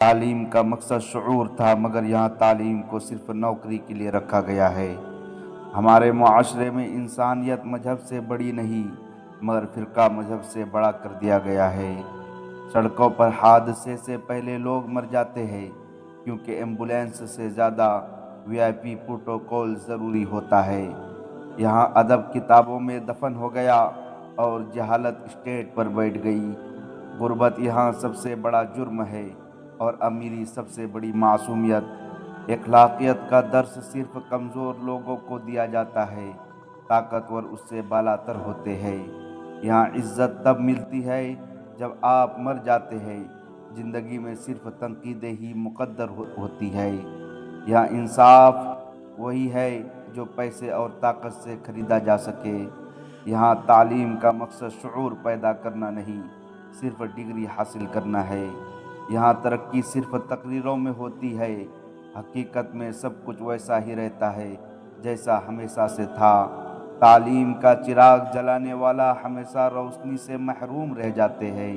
تعلیم کا مقصد شعور تھا، مگر یہاں تعلیم کو صرف نوکری کے لیے رکھا گیا ہے۔ ہمارے معاشرے میں انسانیت مذہب سے بڑی نہیں، مگر فرقہ مذہب سے بڑا کر دیا گیا ہے۔ سڑکوں پر حادثے سے پہلے لوگ مر جاتے ہیں، کیونکہ ایمبولینس سے زیادہ VIP پروٹوکول ضروری ہوتا ہے۔ یہاں ادب کتابوں میں دفن ہو گیا اور جہالت اسٹیج پر بیٹھ گئی۔ غربت یہاں سب سے بڑا جرم ہے اور امیری سب سے بڑی معصومیت۔ اخلاقیت کا درس صرف کمزور لوگوں کو دیا جاتا ہے، طاقتور اس سے بالا تر ہوتے ہیں۔ یہاں عزت تب ملتی ہے جب آپ مر جاتے ہیں، زندگی میں صرف تنقیدیں ہی مقدر ہوتی ہے۔ یہاں انصاف وہی ہے جو پیسے اور طاقت سے خریدا جا سکے۔ یہاں تعلیم کا مقصد شعور پیدا کرنا نہیں، صرف ڈگری حاصل کرنا ہے۔ یہاں ترقی صرف تقریروں میں ہوتی ہے، حقیقت میں سب کچھ ویسا ہی رہتا ہے جیسا ہمیشہ سے تھا۔ تعلیم کا چراغ جلانے والا ہمیشہ روشنی سے محروم رہ جاتے ہیں۔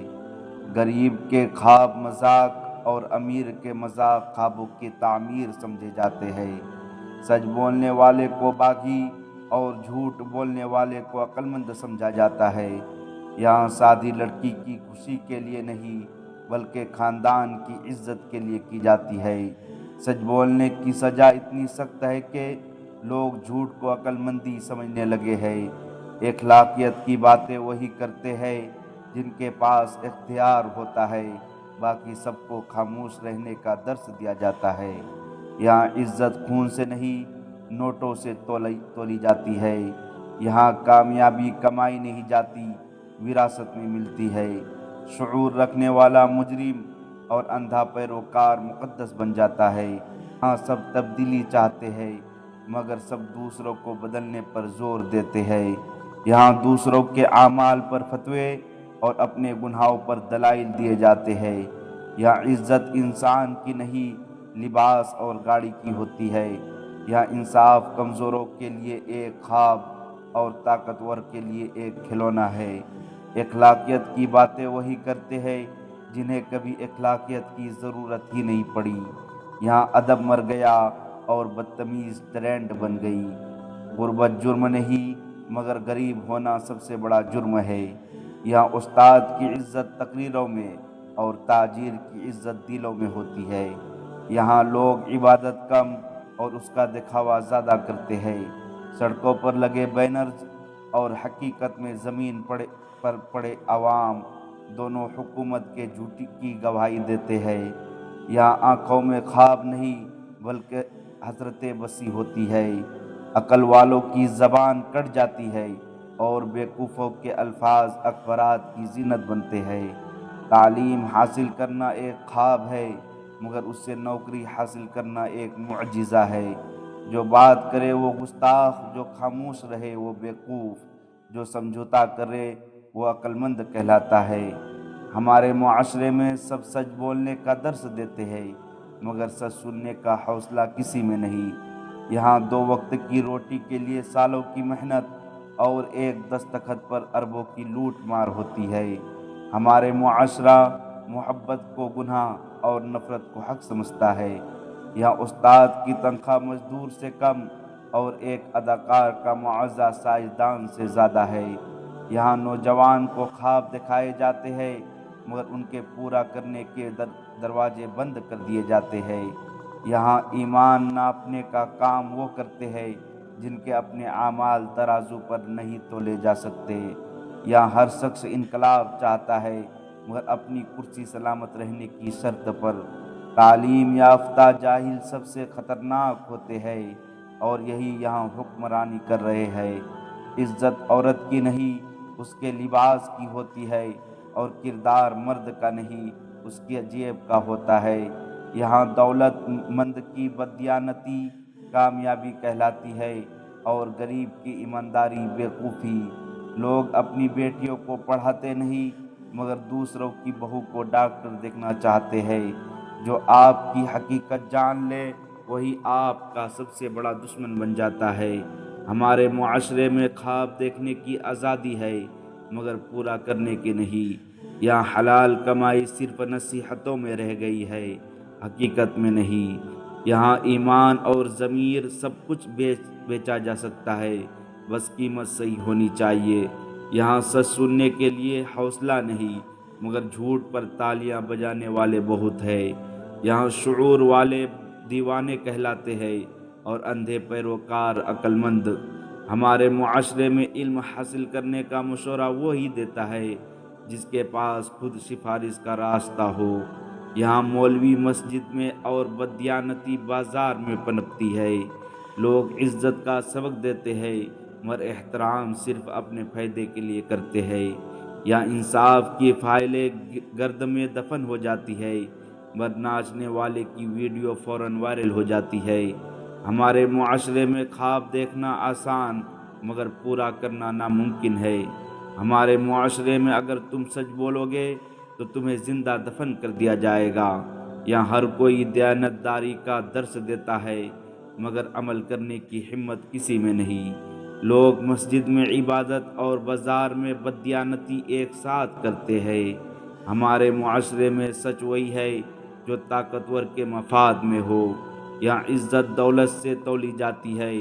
غریب کے خواب مذاق اور امیر کے مذاق خوابوں کی تعمیر سمجھے جاتے ہیں۔ سچ بولنے والے کو باغی اور جھوٹ بولنے والے کو عقل مند سمجھا جاتا ہے۔ یہاں شادی لڑکی کی خوشی کے لیے نہیں، بلکہ خاندان کی عزت کے لیے کی جاتی ہے۔ سچ بولنے کی سزا اتنی سخت ہے کہ لوگ جھوٹ کو عقل مندی سمجھنے لگے ہیں۔ اخلاقیت کی باتیں وہی کرتے ہیں جن کے پاس اختیار ہوتا ہے، باقی سب کو خاموش رہنے کا درس دیا جاتا ہے۔ یہاں عزت خون سے نہیں، نوٹوں سے تولی جاتی ہے۔ یہاں کامیابی کمائی نہیں جاتی، وراثت میں ملتی ہے۔ شعور رکھنے والا مجرم اور اندھا پیروکار مقدس بن جاتا ہے۔ یہاں سب تبدیلی چاہتے ہیں، مگر سب دوسروں کو بدلنے پر زور دیتے ہیں۔ یہاں دوسروں کے اعمال پر فتوے اور اپنے گناہوں پر دلائل دیے جاتے ہیں۔ یہاں عزت انسان کی نہیں، لباس اور گاڑی کی ہوتی ہے۔ یہاں انصاف کمزوروں کے لیے ایک خواب اور طاقتور کے لیے ایک کھلونا ہے۔ اخلاقیت کی باتیں وہی کرتے ہیں جنہیں کبھی اخلاقیت کی ضرورت ہی نہیں پڑی۔ یہاں ادب مر گیا اور بدتمیز ٹرینڈ بن گئی۔ غربت جرم نہیں، مگر غریب ہونا سب سے بڑا جرم ہے۔ یہاں استاد کی عزت تقریروں میں اور تاجر کی عزت دلوں میں ہوتی ہے۔ یہاں لوگ عبادت کم اور اس کا دکھاوا زیادہ کرتے ہیں۔ سڑکوں پر لگے بینرز اور حقیقت میں زمین پر پڑے عوام دونوں حکومت کے جھوٹی کی گواہی دیتے ہیں۔ یہاں آنکھوں میں خواب نہیں، بلکہ حسرت بسی ہوتی ہے۔ عقل والوں کی زبان کٹ جاتی ہے اور بیوقوفوں کے الفاظ اخبارات کی زینت بنتے ہیں۔ تعلیم حاصل کرنا ایک خواب ہے، مگر اس سے نوکری حاصل کرنا ایک معجزہ ہے۔ جو بات کرے وہ گستاخ، جو خاموش رہے وہ بیوقوف، جو سمجھوتا کرے وہ عقل مند کہلاتا ہے۔ ہمارے معاشرے میں سب سچ بولنے کا درس دیتے ہیں، مگر سچ سننے کا حوصلہ کسی میں نہیں۔ یہاں 2 وقت کی روٹی کے لیے سالوں کی محنت اور ایک دستخط پر اربوں کی لوٹ مار ہوتی ہے۔ ہمارے معاشرہ محبت کو گناہ اور نفرت کو حق سمجھتا ہے۔ یہاں استاد کی تنخواہ مزدور سے کم اور ایک اداکار کا معاوضہ سائنسدان سے زیادہ ہے۔ یہاں نوجوان کو خواب دکھائے جاتے ہیں، مگر ان کے پورا کرنے کے دروازے بند کر دیے جاتے ہیں۔ یہاں ایمان ناپنے کا کام وہ کرتے ہیں جن کے اپنے اعمال ترازو پر نہیں تولے جا سکتے۔ یہاں ہر شخص انقلاب چاہتا ہے، مگر اپنی کرسی سلامت رہنے کی شرط پر۔ تعلیم یافتہ جاہل سب سے خطرناک ہوتے ہیں اور یہی یہاں حکمرانی کر رہے ہیں۔ عزت عورت کی نہیں، اس کے لباس کی ہوتی ہے، اور کردار مرد کا نہیں، اس کی جیب کا ہوتا ہے۔ یہاں دولت مند کی بددیانتی کامیابی کہلاتی ہے اور غریب کی ایمانداری بیوقوفی۔ لوگ اپنی بیٹیوں کو پڑھاتے نہیں، مگر دوسروں کی بہو کو ڈاکٹر دیکھنا چاہتے ہیں۔ جو آپ کی حقیقت جان لے وہی آپ کا سب سے بڑا دشمن بن جاتا ہے۔ ہمارے معاشرے میں خواب دیکھنے کی آزادی ہے، مگر پورا کرنے کی نہیں۔ یہاں حلال کمائی صرف نصیحتوں میں رہ گئی ہے، حقیقت میں نہیں۔ یہاں ایمان اور ضمیر سب کچھ بیچا جا سکتا ہے، بس قیمت صحیح ہونی چاہیے۔ یہاں سچ سننے کے لیے حوصلہ نہیں، مگر جھوٹ پر تالیاں بجانے والے بہت ہیں۔ یہاں شعور والے دیوانے کہلاتے ہیں اور اندھے پیروکار عقل مند۔ ہمارے معاشرے میں علم حاصل کرنے کا مشورہ وہی دیتا ہے جس کے پاس خود سفارش کا راستہ ہو۔ یہاں مولوی مسجد میں اور بدیانتی بازار میں پنپتی ہے۔ لوگ عزت کا سبق دیتے ہیں، مگر احترام صرف اپنے فائدے کے لیے کرتے ہیں۔ یہاں انصاف کی فائلیں گرد میں دفن ہو جاتی ہے، مگر ناچنے والے کی ویڈیو فوراً وائرل ہو جاتی ہے۔ ہمارے معاشرے میں خواب دیکھنا آسان، مگر پورا کرنا ناممکن ہے۔ ہمارے معاشرے میں اگر تم سچ بولو گے تو تمہیں زندہ دفن کر دیا جائے گا۔ یہاں ہر کوئی دیانت داری کا درس دیتا ہے، مگر عمل کرنے کی ہمت کسی میں نہیں۔ لوگ مسجد میں عبادت اور بازار میں بددیانتی ایک ساتھ کرتے ہیں۔ ہمارے معاشرے میں سچ وہی ہے جو طاقتور کے مفاد میں ہو۔ یہاں عزت دولت سے تولی جاتی ہے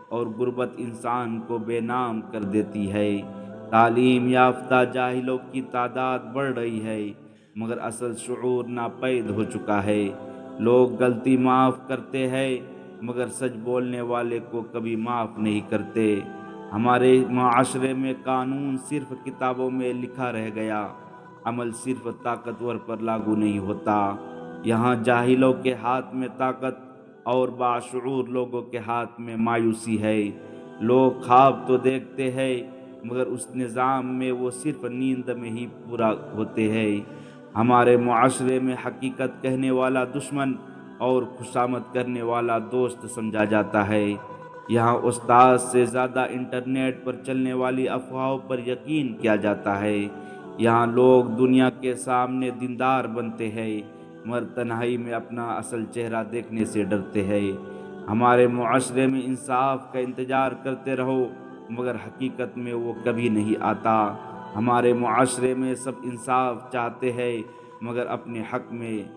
اور غربت انسان کو بے نام کر دیتی ہے۔ تعلیم یافتہ جاہلوں کی تعداد بڑھ رہی ہے، مگر اصل شعور ناپید ہو چکا ہے۔ لوگ غلطی معاف کرتے ہیں، مگر سچ بولنے والے کو کبھی معاف نہیں کرتے۔ ہمارے معاشرے میں قانون صرف کتابوں میں لکھا رہ گیا، عمل صرف طاقتور پر لاگو نہیں ہوتا۔ یہاں جاہلوں کے ہاتھ میں طاقت اور باشعور لوگوں کے ہاتھ میں مایوسی ہے۔ لوگ خواب تو دیکھتے ہیں، مگر اس نظام میں وہ صرف نیند میں ہی پورا ہوتے ہیں۔ ہمارے معاشرے میں حقیقت کہنے والا دشمن اور خوشامد کرنے والا دوست سمجھا جاتا ہے۔ یہاں استاد سے زیادہ انٹرنیٹ پر چلنے والی افواہوں پر یقین کیا جاتا ہے۔ یہاں لوگ دنیا کے سامنے دیندار بنتے ہیں، مگر تنہائی میں اپنا اصل چہرہ دیکھنے سے ڈرتے ہیں۔ ہمارے معاشرے میں انصاف کا انتظار کرتے رہو، مگر حقیقت میں وہ کبھی نہیں آتا۔ ہمارے معاشرے میں سب انصاف چاہتے ہیں، مگر اپنے حق میں